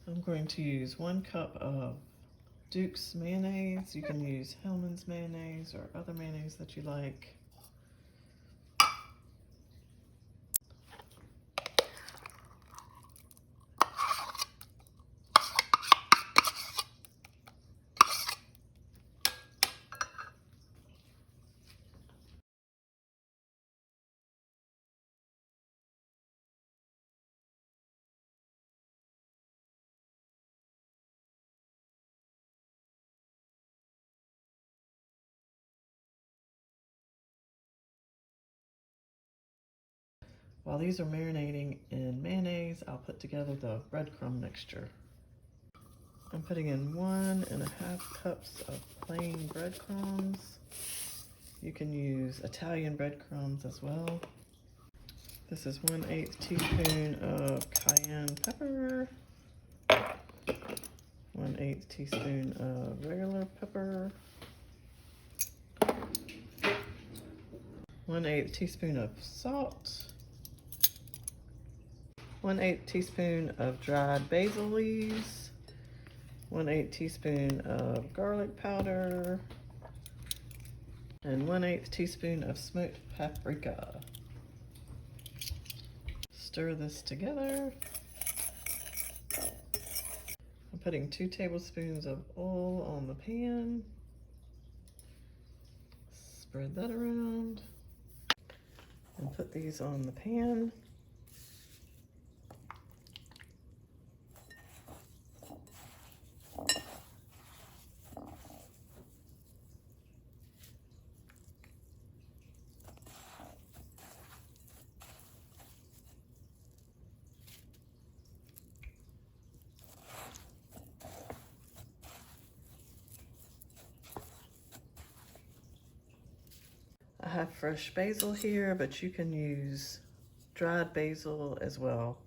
I'm going to use 1 cup of Duke's mayonnaise. You can use Hellman's mayonnaise or other mayonnaise that you like. While these are marinating in mayonnaise, I'll put together the breadcrumb mixture. I'm putting in 1.5 cups of plain breadcrumbs. You can use Italian breadcrumbs as well. This is 1/8 teaspoon of cayenne pepper, 1/8 teaspoon of regular pepper, 1/8 teaspoon of salt, 1/8 teaspoon of dried basil leaves, 1/8 teaspoon of garlic powder, and 1/8 teaspoon of smoked paprika. Stir this together. I'm putting 2 tablespoons of oil on the pan. Spread that around and put these on the pan. I have fresh basil here, but you can use dried basil as well.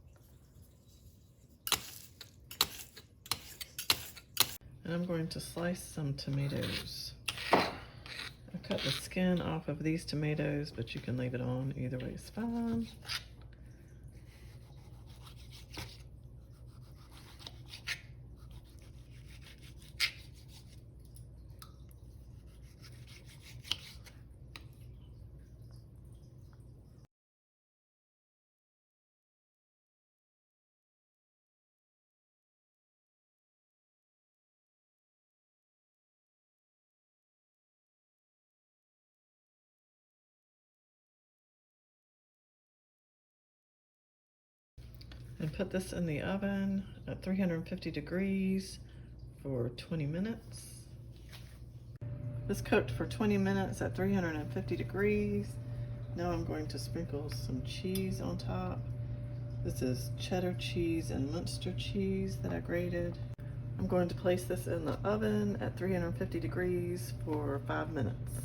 And I'm going to slice some tomatoes. I cut the skin off of these tomatoes, but you can leave it on. Either way is fine. And put this in the oven at 350 degrees for 20 minutes. This cooked for 20 minutes at 350 degrees. Now I'm going to sprinkle some cheese on top. This is cheddar cheese and Munster cheese that I grated. I'm going to place this in the oven at 350 degrees for 5 minutes.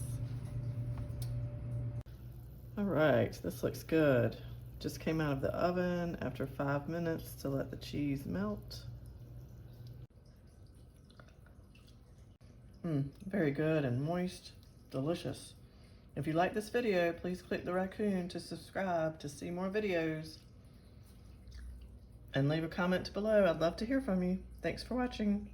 All right, this looks good. Just came out of the oven after 5 minutes to let the cheese melt. Very good and moist, delicious. If you like this video, please click the raccoon to subscribe to see more videos. And leave a comment below. I'd love to hear from you. Thanks for watching.